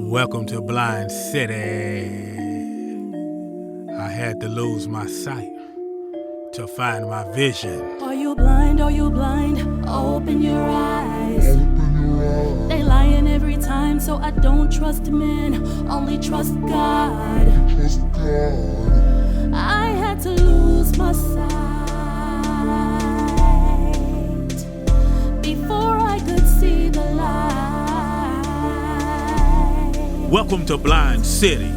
Welcome to Blind City. I had to lose my sight to find my vision. Are you blind? Are you blind? Open your eyes. They lying every time, so I don't trust men, only trust God. I had to lose my sight before I could see the light. Welcome to Blind City.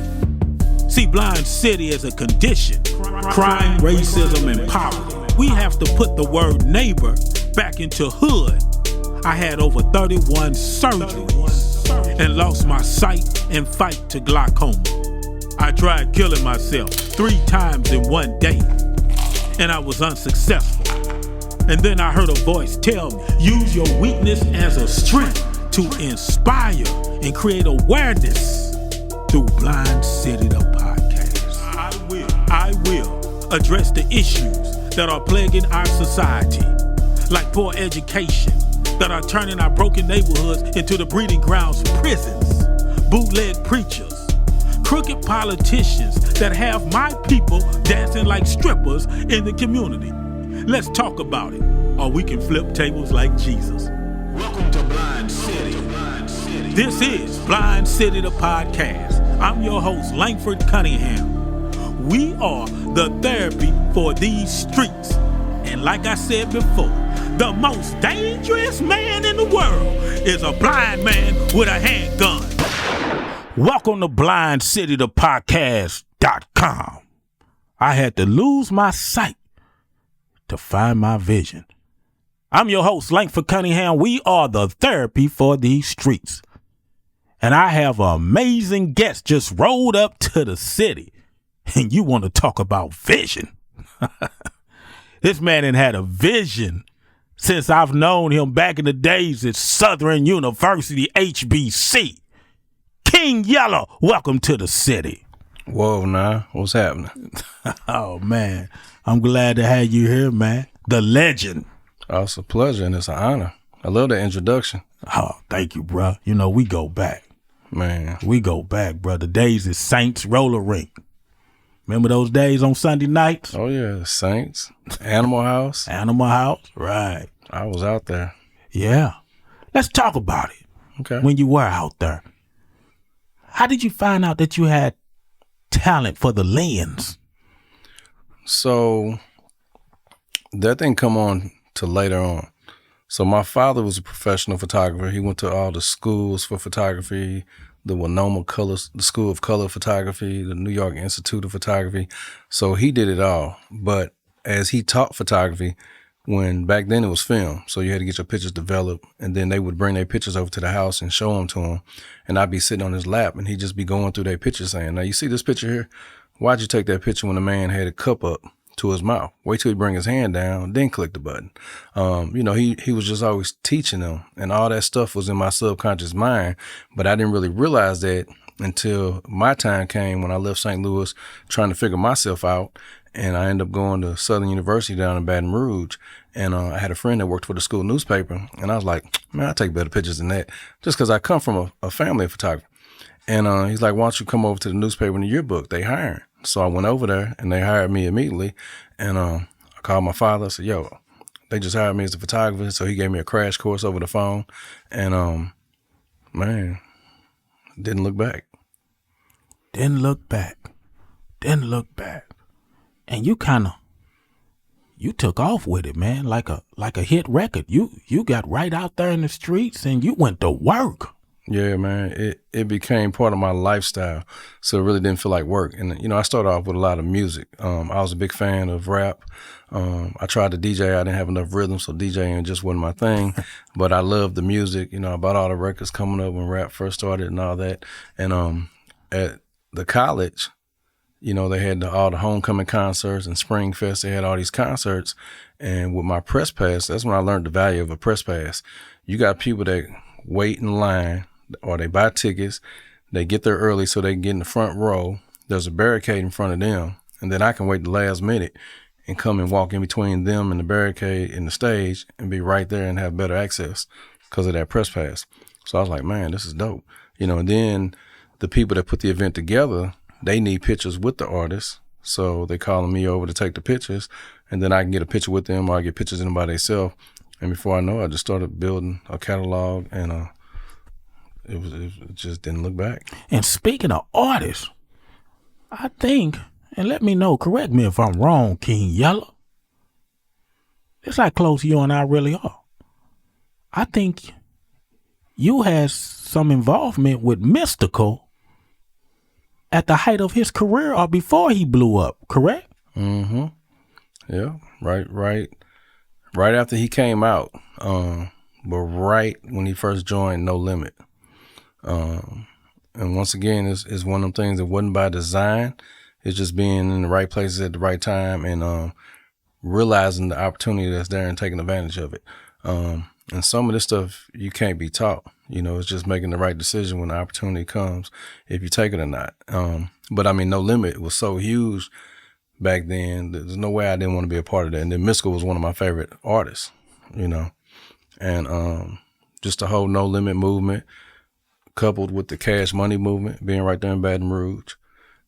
See, Blind City is a condition. Crime, racism, and poverty. We have to put the word neighbor back into hood. I had over 31 surgeries and lost my sight in fight to glaucoma. I tried killing myself 3 times in one day, and I was unsuccessful. And then I heard a voice tell me, use your weakness as a strength to inspire and create awareness through Blind City, the podcast. I will address the issues that are plaguing our society, like poor education, that are turning our broken neighborhoods into the breeding grounds of prisons, bootleg preachers, crooked politicians that have my people dancing like strippers in the community. Let's talk about it, or we can flip tables like Jesus. Welcome to Blind City. This is Blind City, the podcast. I'm your host, Langford Cunningham. We are the therapy for these streets. And like I said before, the most dangerous man in the world is a blind man with a handgun. Welcome to Blind City, the podcast.com. I had to lose my sight to find my vision. I'm your host, Langford Cunningham. We are the therapy for these streets. And I have an amazing guest just rolled up to the city. And you want to talk about vision. This man ain't had a vision since I've known him back in the days at Southern University, HBC. King YELLA, welcome to the city. Whoa, nah, what's happening? Oh, man, I'm glad to have you here, man. The legend. Oh, it's a pleasure and it's an honor. I love that introduction. Oh, thank you, bro. You know, we go back. Man. We go back, bro. The days at Saints Roller Rink. Remember those days on Sunday nights? Oh, yeah, Saints, Animal House. Animal House, right. I was out there. Yeah. Let's talk about it. Okay. When you were out there. How did you find out that you had talent for the lens? So that didn't come on till later on. So my father was a professional photographer. He went to all the schools for photography, the Winoma the School of Color Photography, the New York Institute of Photography. So he did it all. But as he taught photography, when back then it was film, so you had to get your pictures developed, and then they would bring their pictures over to the house and show them to him. And I'd be sitting on his lap, and he'd just be going through their pictures saying, now you see this picture here? Why'd you take that picture when the man had a cup up to his mouth? Wait till he bring his hand down, then click the button. He was just always teaching them, and all that stuff was in my subconscious mind, but I didn't really realize that until my time came when I left St. Louis trying to figure myself out, and I ended up going to Southern University down in Baton Rouge, and I had a friend that worked for the school newspaper, and I was like, man, I take better pictures than that, just because I come from a family of photographers. And he's like, why don't you come over to the newspaper in the yearbook? They hiring. So I went over there, and they hired me immediately. And I called my father. I said, yo, they just hired me as a photographer. So he gave me a crash course over the phone. And, man, didn't look back. Didn't look back. And you took off with it, man, like a hit record. You got right out there in the streets, and you went to work. Yeah, man, it became part of my lifestyle, so it really didn't feel like work. And, I started off with a lot of music. I was a big fan of rap. I tried to DJ. I didn't have enough rhythm, so DJing just wasn't my thing. But I loved the music. I bought all the records coming up when rap first started and all that. And at the college, they had all the homecoming concerts and Spring Fest. They had all these concerts. And with my press pass, that's when I learned the value of a press pass. You got people that wait in line, or they buy tickets, they get there early so they can get in the front row. There's a barricade in front of them, and then I can wait the last minute and come and walk in between them and the barricade and the stage and be right there and have better access because of that press pass. So I was like, man, this is dope. And then the people that put the event together, they need pictures with the artists. So they calling me over to take the pictures, and then I can get a picture with them, or I get pictures of them by themselves. And before I know it, I just started building a catalog, and it just didn't look back. And speaking of artists, I think, and let me know, correct me if I'm wrong, King YELLA, it's how close you and I really are. I think you had some involvement with Mystical at the height of his career or before he blew up, correct? Mm-hmm. Yeah, right after he came out, but right when he first joined No Limit. And once again, it's one of them things that wasn't by design. It's just being in the right places at the right time and realizing the opportunity that's there and taking advantage of it. And some of this stuff you can't be taught. It's just making the right decision when the opportunity comes, if you take it or not. But I mean, No Limit was so huge back then. There's no way I didn't want to be a part of that. And then Mystical was one of my favorite artists, and just the whole No Limit movement, coupled with the Cash Money movement, being right there in Baton Rouge.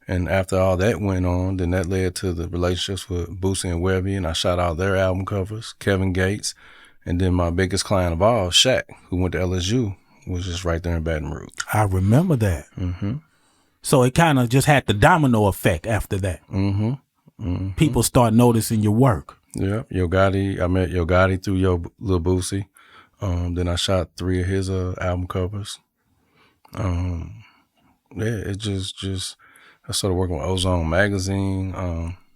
And after all that went on, then that led to the relationships with Boosie and Webby, and I shot out their album covers, Kevin Gates, and then my biggest client of all, Shaq, who went to LSU, was just right there in Baton Rouge. I remember that. Mm-hmm. So it kind of just had the domino effect after that. Mm-hmm. Mm-hmm. People start noticing your work. Yeah, Yo Gotti. I met Yo Gotti through Lil Boosie. Then I shot 3 of his album covers. It just I started working with Ozone Magazine.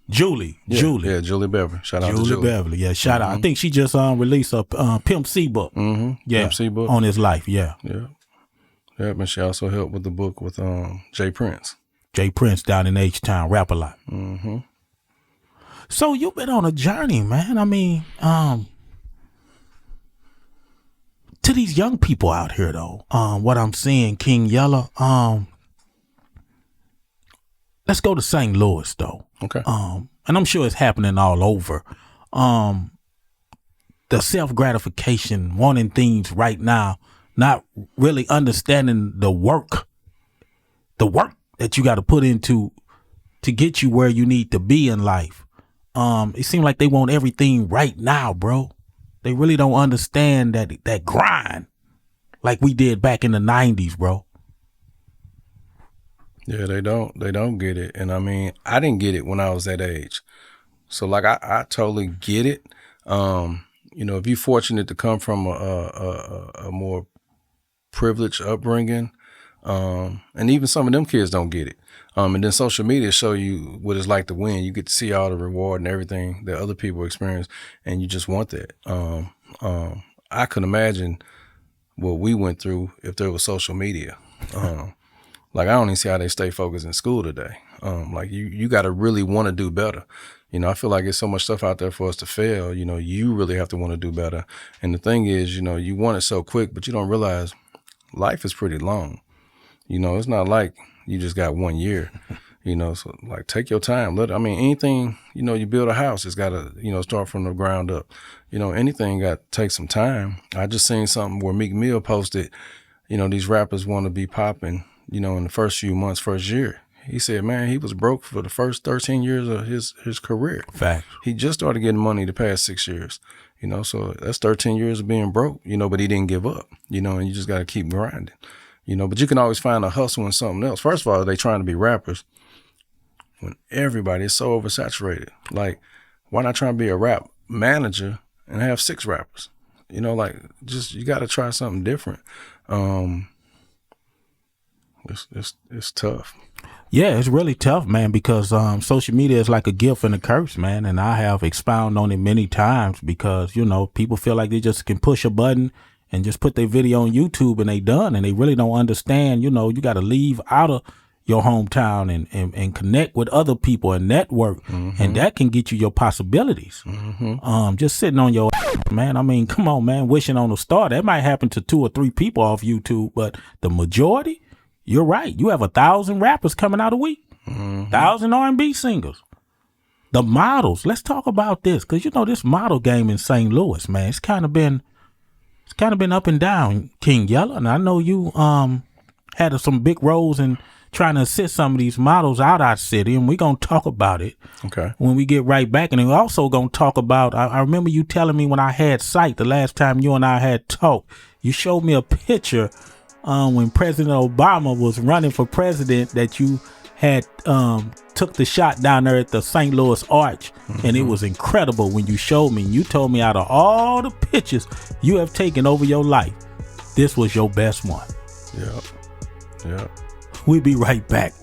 Julie. Yeah, Julie Beverly. Shout out to Julie Beverly. Yeah, shout out. I think she just released a Pimp C book. Mm-hmm. Yeah, Pimp C book on his life. Yeah. And she also helped with the book with Jay Prince. Jay Prince down in H-Town, rap a lot. Mm-hmm. So you've been on a journey, man. I mean, to these young people out here, though, what I'm seeing, King YELLA, let's go to St. Louis, though. Okay. And I'm sure it's happening all over. The self-gratification, wanting things right now, not really understanding the work that you got to put into to get you where you need to be in life. It seems like they want everything right now, bro. They really don't understand that grind like we did back in the 90s, bro. Yeah, they don't get it. And I mean, I didn't get it when I was that age. So like, I totally get it. If you're fortunate to come from a more privileged upbringing, and even some of them kids don't get it. And then social media show you what it's like to win. You get to see all the reward and everything that other people experience, and you just want that. I could imagine what we went through if there was social media. Like, I don't even see how they stay focused in school today. Like, you got to really want to do better. I feel like there's so much stuff out there for us to fail. You really have to want to do better. And the thing is, you want it so quick, but you don't realize life is pretty long. It's not like you just got 1 year, so like, take your time. Anything, you build a house, it's got to, start from the ground up. Anything got to take some time. I just seen something where Meek Mill posted, these rappers want to be popping, in the first few months, first year. He said, man, he was broke for the first 13 years of his career. Fact. He just started getting money the past 6 years, so that's 13 years of being broke, but he didn't give up, and you just got to keep grinding, but you can always find a hustle in something else. First of all, they trying to be rappers when everybody is so oversaturated. Like, why not try and be a rap manager and have 6 rappers? You got to try something different. It's tough. Yeah, it's really tough, man, because social media is like a gift and a curse, man. And I have expounded on it many times because, people feel like they just can push a button and just put their video on YouTube and they done. And they really don't understand, you got to leave out of your hometown and connect with other people and network. Mm-hmm. And that can get you your possibilities. Mm-hmm. Just sitting on your man. I mean, come on, man, wishing on a star. That might happen to 2 or 3 people off YouTube, but the majority, you're right. You have 1,000 rappers coming out a week, 1,000 R&B singers. The models. Let's talk about this, because this model game in St. Louis, man. It's kind of been up and down, King YELLA, and I know you had some big roles in trying to assist some of these models out our city, and we're going to talk about it when we get right back. And we're also going to talk about, I remember you telling me when I had sight the last time you and I had talked, you showed me a picture when President Obama was running for president that you had took the shot down there at the St. Louis Arch, and it was incredible when you showed me. You told me out of all the pictures you have taken over your life, this was your best one. Yeah. We'll be right back.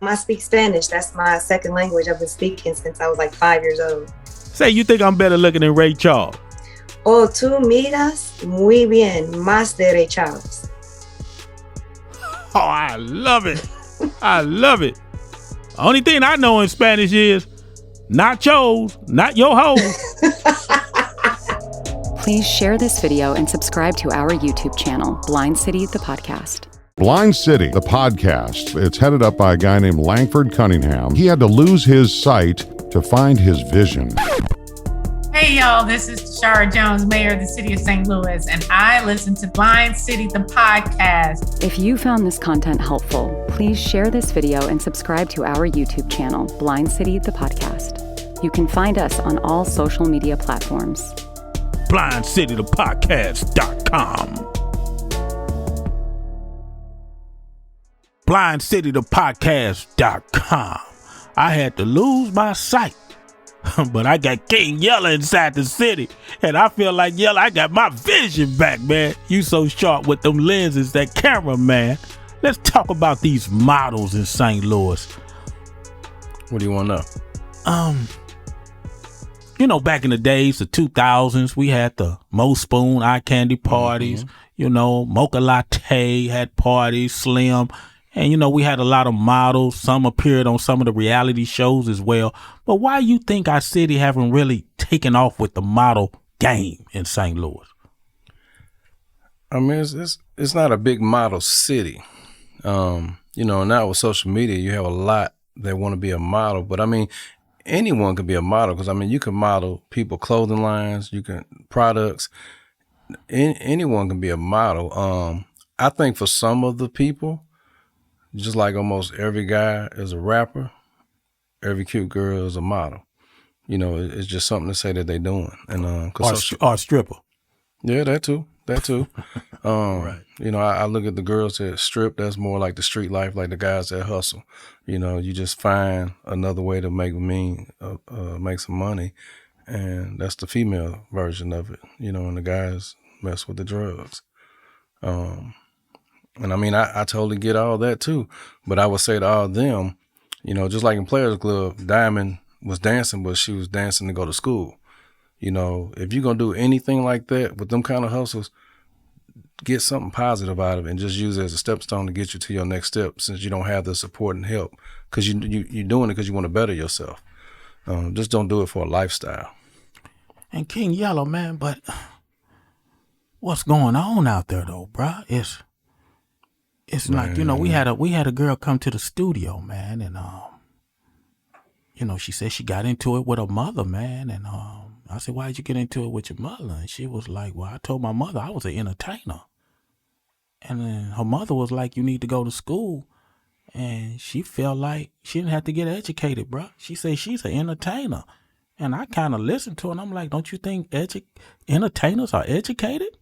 I speak Spanish. That's my second language. I've been speaking since I was like 5 years old. Say, you think I'm better looking than Ray Charles? Oh, tú miras muy bien, más derechados. Oh, I love it. I love it. Only thing I know in Spanish is nachos, not your hoes. Please share this video and subscribe to our YouTube channel, Blind City, the podcast. Blind City, the podcast. It's headed up by a guy named Langford Cunningham. He had to lose his sight to find his vision. Hey, y'all, this is Tashara Jones, mayor of the city of St. Louis, and I listen to Blind City, the podcast. If you found this content helpful, please share this video and subscribe to our YouTube channel, Blind City, the podcast. You can find us on all social media platforms. BlindCityThePodcast.com. BlindCityThePodcast.com. I had to lose my sight, but I got King Yella inside the city, and I feel like Yella, I got my vision back, man. You so sharp with them lenses, that camera, man. Let's talk about these models in St. Louis. What do you want to know? You know, back in the days, the 2000s, we had the Mo Spoon eye candy parties. You know, Mocha Latte had parties, Slim. And, you know, we had a lot of models. Some appeared on some of the reality shows as well. But why you think our city haven't really taken off with the model game in St. Louis? I mean, it's not a big model city. You know, now with social media, you have a lot that want to be a model. But, I mean, anyone could be a model because, I mean, you can model people clothing lines, you can products. Anyone can be a model. I think for some of the people, just like almost every guy is a rapper, every cute girl is a model. You know, it's just something to say that they're doing. And or a stripper. Yeah, that too. Right. You know, I look at the girls that strip. That's more like the street life, like the guys that hustle. You know, you just find another way to make some money, and that's the female version of it. You know, and the guys mess with the drugs. And I mean, I totally get all that too. But I would say to all of them, you know, just like in Players Club, Diamond was dancing, but she was dancing to go to school. You know, if you're going to do anything like that with them kind of hustles, get something positive out of it and just use it as a stepstone to get you to your next step, since you don't have the support and help, because you're doing it because you want to better yourself. Just don't do it for a lifestyle. And King Yellow, man, but what's going on out there though, bruh? It's like, you know, we had a girl come to the studio, man, and you know, she said she got into it with her mother, man, and I said, why'd you get into it with your mother? And she was like, well, I told my mother I was an entertainer. And then her mother was like, you need to go to school. And she felt like she didn't have to get educated, bro. She said she's an entertainer. And I kind of listened to her, and I'm like, don't you think entertainers are educated?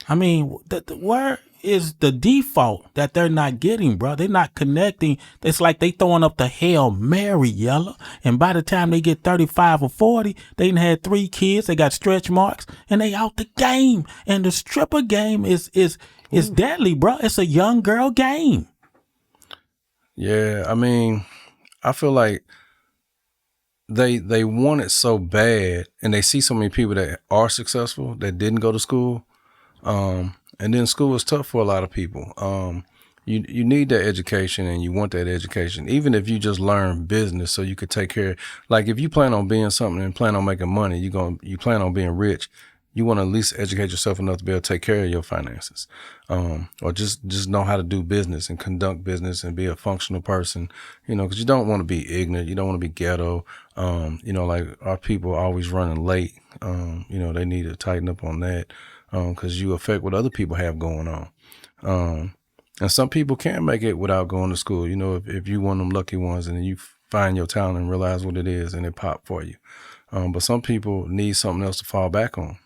I mean, where is the default that they're not getting, bro? They're not connecting. It's like they throwing up the Hail Mary, Yella. And by the time they get 35 or 40, they done had 3 kids. They got stretch marks, and they out the game. And the stripper game is deadly, bro. It's a young girl game. Yeah, I mean, I feel like they want it so bad, and they see so many people that are successful that didn't go to school. And then school is tough for a lot of people. You need that education, and you want that education, even if you just learn business so you could take care. Like if you plan on being something and plan on making money, you plan on being rich, you want to at least educate yourself enough to be able to take care of your finances, or just know how to do business and conduct business and be a functional person, because you don't want to be ignorant. You don't want to be ghetto. Like our people are always running late. They need to tighten up on that, because you affect what other people have going on. And some people can't make it without going to school. If you one of them lucky ones and you find your talent and realize what it is and it pop for you. But some people need something else to fall back on.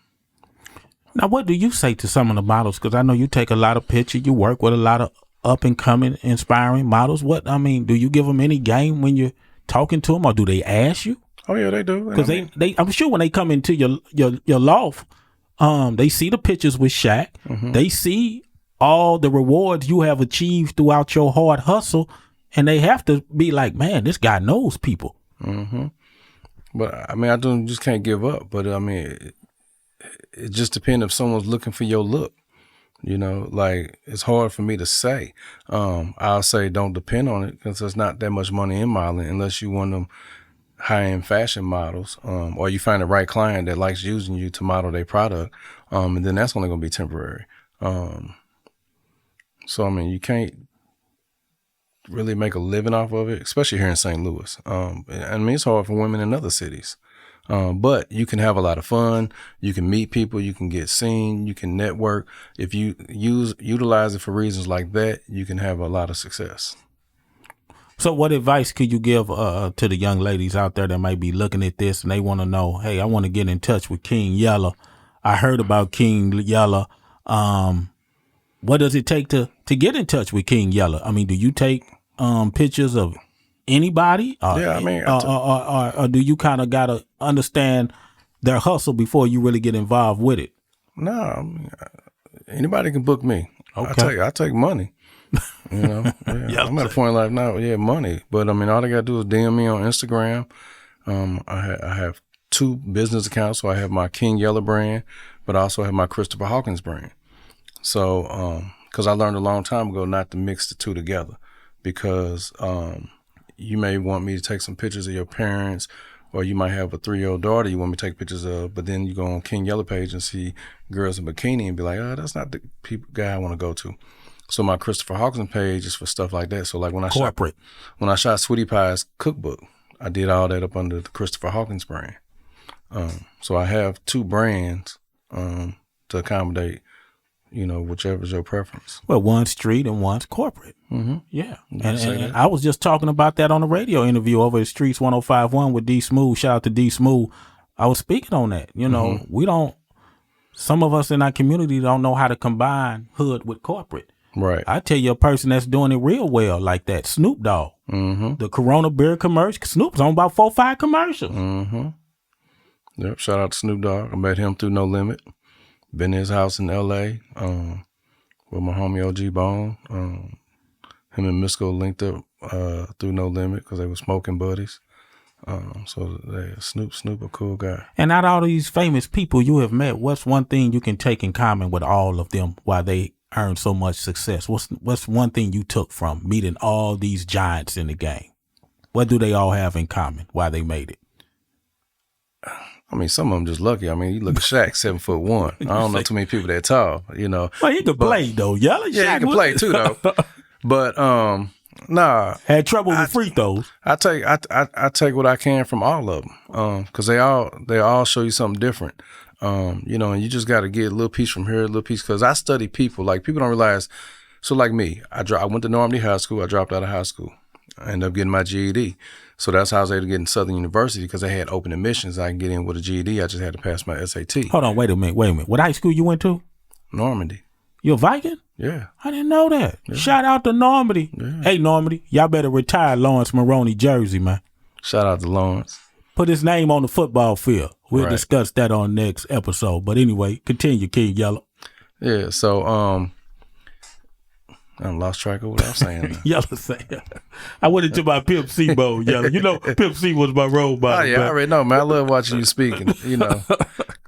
Now, what do you say to some of the models? Because I know you take a lot of pictures. You work with a lot of up and coming, inspiring models. Do you give them any game when you're talking to them, or do they ask you? Oh yeah, they do. Because I'm sure when they come into your loft, they see the pictures with Shaq. Mm-hmm. They see all the rewards you have achieved throughout your hard hustle, and they have to be like, man, this guy knows people. Mm-hmm. But I just can't give up. But it just depends if someone's looking for your look. Like it's hard for me to say. I'll say don't depend on it, because there's not that much money in modeling unless you want them high-end fashion models, or you find the right client that likes using you to model their product, and then that's only going to be temporary. So, you can't really make a living off of it, especially here in St. Louis. It's hard for women in other cities. But you can have a lot of fun. You can meet people. You can get seen. You can network. If you utilize it for reasons like that, you can have a lot of success. So what advice could you give to the young ladies out there that might be looking at this and they want to know, hey, I want to get in touch with King YELLA. I heard about King YELLA. What does it take to get in touch with King YELLA? Do you take pictures of anybody? Or do you kind of got to understand their hustle before you really get involved with it? No, anybody can book me. Okay. I take money. I'm at a point in life now, money. But all they got to do is DM me on Instagram. I have 2 business accounts. So I have my King YELLA brand, but I also have my Christopher Hawkins brand. So, because I learned a long time ago not to mix the 2 together, because you may want me to take some pictures of your parents, or you might have a 3-year-old daughter you want me to take pictures of, but then you go on King YELLA page and see girls in bikini and be like, oh, that's not the guy I want to go to. So my Christopher Hawkins page is for stuff like that. So like when I shot Sweetie Pie's cookbook, I did all that up under the Christopher Hawkins brand. So I have 2 brands to accommodate, whichever's your preference. Well, one's street and one's corporate. Mm-hmm. Yeah. And I was just talking about that on a radio interview over at Streets 105.1 with D Smooth. Shout out to D Smooth. I was speaking on that. Some of us in our community don't know how to combine hood with corporate. Right. I tell you a person that's doing it real well like that, Snoop Dogg. Mm-hmm. The Corona beer commercial. Snoop's on about 4 or 5 commercials. Mm-hmm. Yep. Shout out to Snoop Dogg. I met him through No Limit. Been to his house in L.A. With my homie OG Bone. Him and Misco linked up through No Limit because they were smoking buddies. Snoop a cool guy. And out of all these famous people you have met, what's one thing you can take in common with all of them why they earned so much success? What's one thing you took from meeting all these giants in the game? What do they all have in common? Why they made it? Some of them just lucky. You look at Shaq, 7'1". I don't know too many people that tall, Well, he could play though, Yella. Yeah, he can play too though. But nah. Had trouble with free throws. I take what I can from all of them, because they all show you something different. And you just got to get a little piece from here, a little piece. Because I study people. Like people don't realize. So like me, I went to Normandy High School. I dropped out of high school. I ended up getting my GED. So that's how I was able to get in Southern University, because they had open admissions. I can get in with a GED. I just had to pass my SAT. Hold on, wait a minute. What high school you went to? Normandy. You a Viking? Yeah. I didn't know that. Yeah. Shout out to Normandy. Yeah. Hey, Normandy, y'all better retire Lawrence Maroney jersey, man. Shout out to Lawrence. Put his name on the football field. We'll discuss that on next episode. But anyway, continue, King YELLA. Yeah, so I lost track of what I was saying. YELLA saying. I went into my Pimp C mode, YELLA. Pimp C was my role model. Oh, yeah, I already know, man. I love watching you speaking,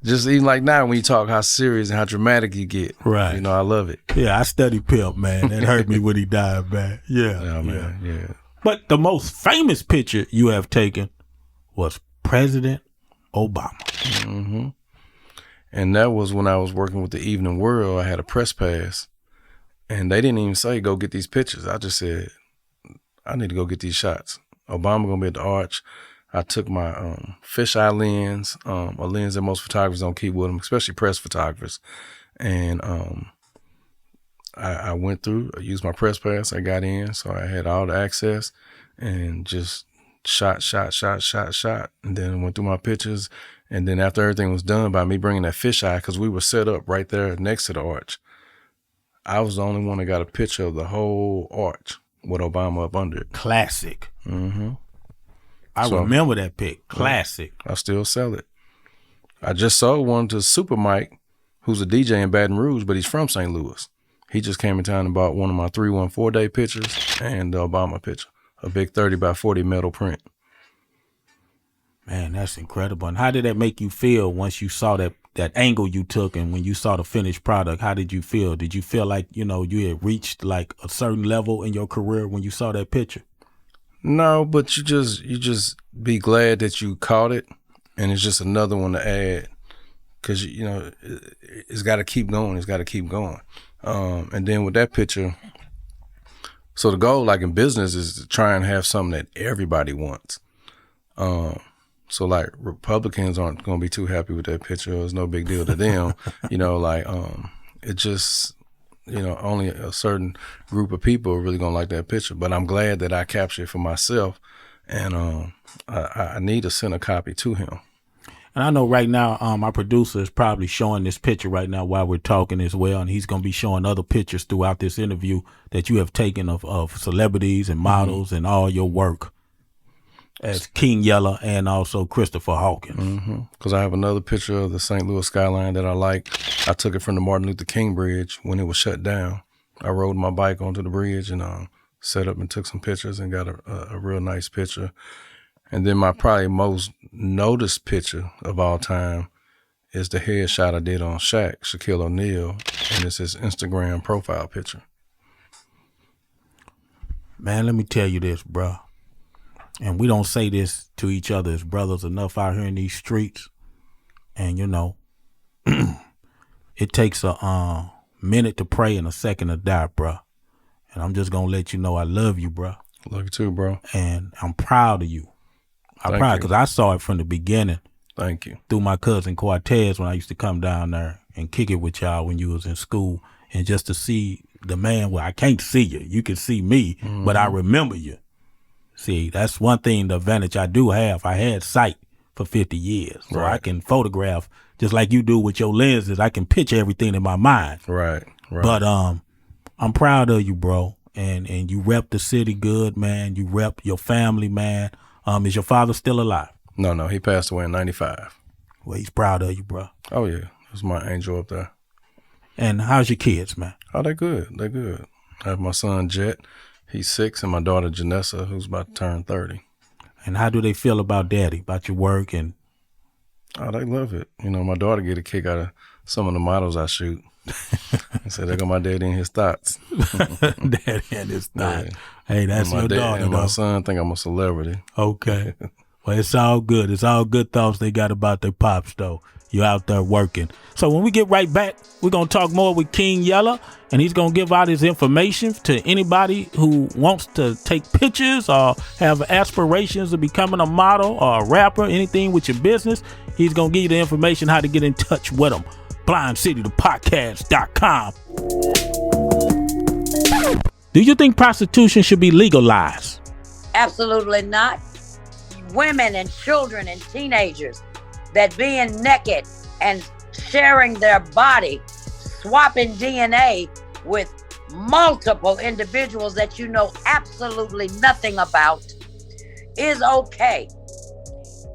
Just even like now when you talk how serious and how dramatic you get. Right. I love it. Yeah, I study Pimp, man. It hurt me when he died, man. Yeah. Yeah, man. Yeah. But the most famous picture you have taken was President Obama. Mm-hmm. And that was when I was working with the Evening World. I had a press pass, and they didn't even say, go get these pictures. I just said, I need to go get these shots. Obama gonna be at the Arch. I took my fisheye lens, a lens that most photographers don't keep with them, especially press photographers. And I went through, I used my press pass, I got in, so I had all the access and just shot. And then went through my pictures. And then after everything was done, by me bringing that fisheye, because we were set up right there next to the Arch, I was the only one that got a picture of the whole Arch with Obama up under it. Classic. Mm-hmm. I remember that pic. Classic. I still sell it. I just sold one to Super Mike, who's a DJ in Baton Rouge, but he's from St. Louis. He just came in town and bought one of my 314-day pictures and the Obama picture, a big 30 by 40 metal print. Man, that's incredible. And how did that make you feel once you saw that angle you took, and when you saw the finished product? How did you feel? Did you feel like, you had reached like a certain level in your career when you saw that picture? No, but you just be glad that you caught it, and it's just another one to add, because it's got to keep going. It's got to keep going. And then with that picture, so the goal, like in business, is to try and have something that everybody wants. So like Republicans aren't going to be too happy with that picture. It's no big deal to them. It just, only a certain group of people are really going to like that picture. But I'm glad that I captured it for myself, and I need to send a copy to him. And I know right now, our producer is probably showing this picture right now while we're talking as well, and he's going to be showing other pictures throughout this interview that you have taken of celebrities and models and all your work as King YELLA and also Christopher Hawkins. Because I have another picture of the St. Louis skyline that I like. I took it from the Martin Luther King Bridge when it was shut down. I rode my bike onto the bridge and set up and took some pictures and got a real nice picture. And then my probably most noticed picture of all time is the headshot I did on Shaquille O'Neal, and it's his Instagram profile picture. Man, let me tell you this, bro. And we don't say this to each other as brothers enough out here in these streets. And, it takes a minute to pray and a second to die, bro. And I'm just going to let you know I love you, bro. Love you too, bro. And I'm proud of you. I'm proud because I saw it from the beginning. Thank you. Through my cousin Cortez when I used to come down there and kick it with y'all when you was in school. And just to see the man where I can't see you. You can see me, but I remember you. See, that's one thing, the advantage I do have. I had sight for 50 years. So I can photograph just like you do with your lenses. I can picture everything in my mind. Right. But I'm proud of you, bro. And you rep the city good, man. You rep your family, man. Is your father still alive? No, he passed away in 95. Well, he's proud of you, bro. Oh, yeah. That's my angel up there. And how's your kids, man? Oh, they're good. They're good. I have my son, Jet. He's 6, and my daughter, Janessa, who's about to turn 30. And how do they feel about daddy, about your work? And oh, they love it. My daughter get a kick out of some of the models I shoot. I said, there go my daddy and his thoughts. Daddy and his thoughts. Yeah. Hey, that's your daughter, and my son think I'm a celebrity. Okay. Well, it's all good. It's all good thoughts they got about their pops, though. You're out there working. So when we get right back, we're going to talk more with King YELLA, and he's going to give out his information to anybody who wants to take pictures or have aspirations of becoming a model or a rapper, anything with your business. He's going to give you the information how to get in touch with him. BlindCityThePodcast.com. Do you think prostitution should be legalized? Absolutely not. Women and children and teenagers that being naked and sharing their body, swapping DNA with multiple individuals that you know absolutely nothing about is okay.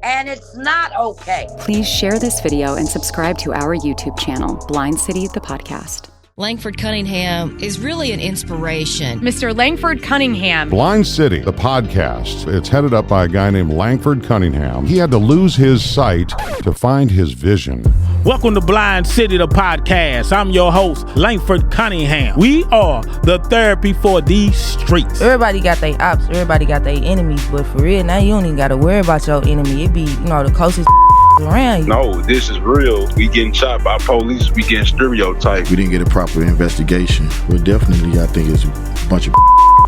And it's not okay. Please share this video and subscribe to our YouTube channel, Blind City the Podcast. Langford Cunningham is really an inspiration. Mr. Langford Cunningham. Blind City, the podcast. It's headed up by a guy named Langford Cunningham. He had to lose his sight to find his vision. Welcome to Blind City, the podcast. I'm your host, Langford Cunningham. We are the therapy for these streets. Everybody got their ops. Everybody got their enemies. But for real, now you don't even got to worry about your enemy. It be, the closest around you. No, this is real. We getting shot by police. We getting stereotyped. We didn't get a proper investigation. Well, definitely, I think it's a bunch of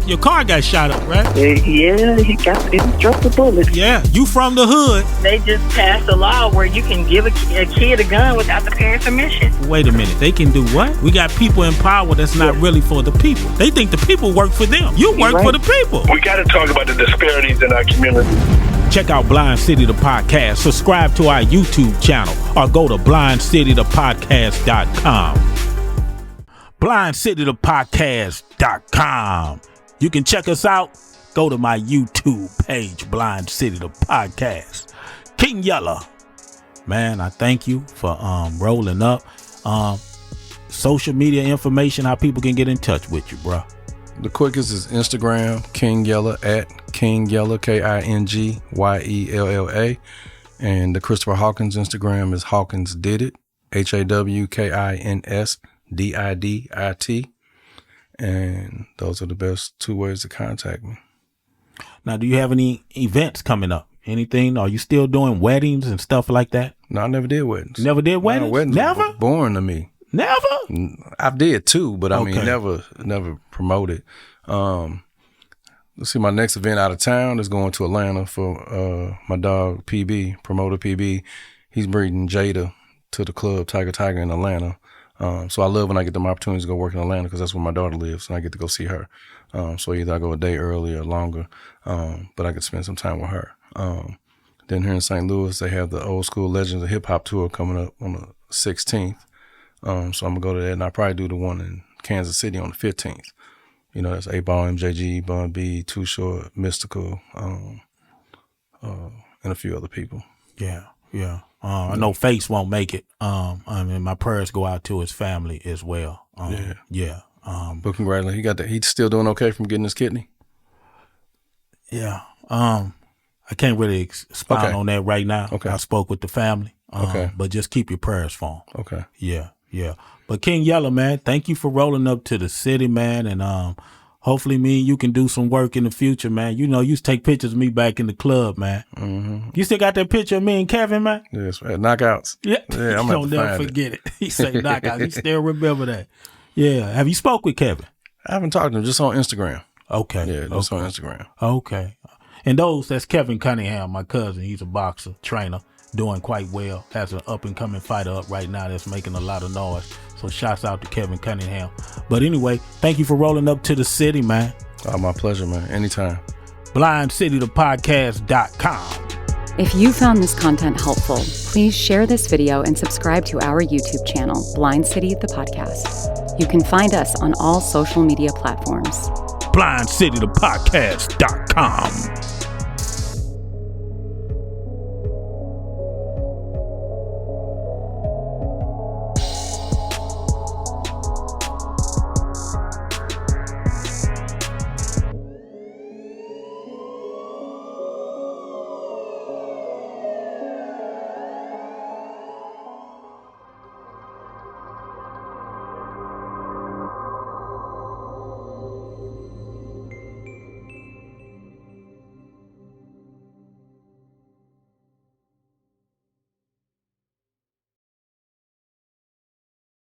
Your car got shot up, right? Yeah, he struck a bullet. Yeah, you from the hood. They just passed a law where you can give a kid a gun without the parent's permission. Wait a minute, they can do what? We got people in power that's not really for the people. They think the people work for them. You work for the people. We got to talk about the disparities in our community. Check out Blind City the Podcast. Subscribe to our YouTube channel or go to blindcitythepodcast.com. blindcitythepodcast.com. You can check us out. Go to my YouTube page, Blind City the Podcast. King Yella. Man, I thank you for rolling up. Social media information, how people can get in touch with you, bro. The quickest is Instagram, King Yella, at King Yella, KINGYELLA. And the Christopher Hawkins Instagram is Hawkins Did It, HAWKINSDIDIT. And those are the best two ways to contact me. Now, do you have any events coming up? Anything? Are you still doing weddings and stuff like that? No, I never did weddings. Never did weddings? No, weddings never? were boring to me. Never? I did too, but I Okay. mean, never promoted. Let's see, my next event out of town is going to Atlanta for my dog PB, promoter PB. He's breeding Jada to the club Tiger in Atlanta. So I love when I get them opportunities to go work in Atlanta because that's where my daughter lives and I get to go see her. So either I go a day early or longer, but I could spend some time with her. Then here in St. Louis, they have the Old School Legends of Hip Hop tour coming up on the 16th. So I'm gonna go to that, and I'll probably do the one in Kansas City on the 15th. You know, that's 8Ball, MJG, Bun B, Too Short, Mystical, and a few other people. Yeah. I know Face won't make it. I mean, my prayers go out to his family as well. Yeah. But congratulations, he got that. He's still doing okay from getting his kidney. Yeah. I can't really expound on that right now. Okay. I spoke with the family. But just keep your prayers for him. Okay. Yeah. But King Yella, man, thank you for rolling up to the city, man, and hopefully me and you can do some work in the future, man. You know, you used to take pictures of me back in the club, man. Mm-hmm. You still got that picture of me and Kevin, man? Yes, right. Knockouts. Yeah. I'm Don't never forget it. He say knockouts. He still remember that. Yeah. Have you spoke with Kevin? I haven't talked to him, just on Instagram. Okay. Yeah, just on Instagram. Okay. And that's Kevin Cunningham, my cousin. He's a boxer, trainer, doing quite well. Has an up-and-coming fighter up right now that's making a lot of noise. So shouts out to Kevin Cunningham. But anyway, thank you for rolling up to the city, man. Oh, my pleasure, man. Anytime. blindcitythepodcast.com. If you found this content helpful, please share this video and subscribe to our YouTube channel, Blind City the Podcast. You can find us on all social media platforms. blindcitythepodcast.com.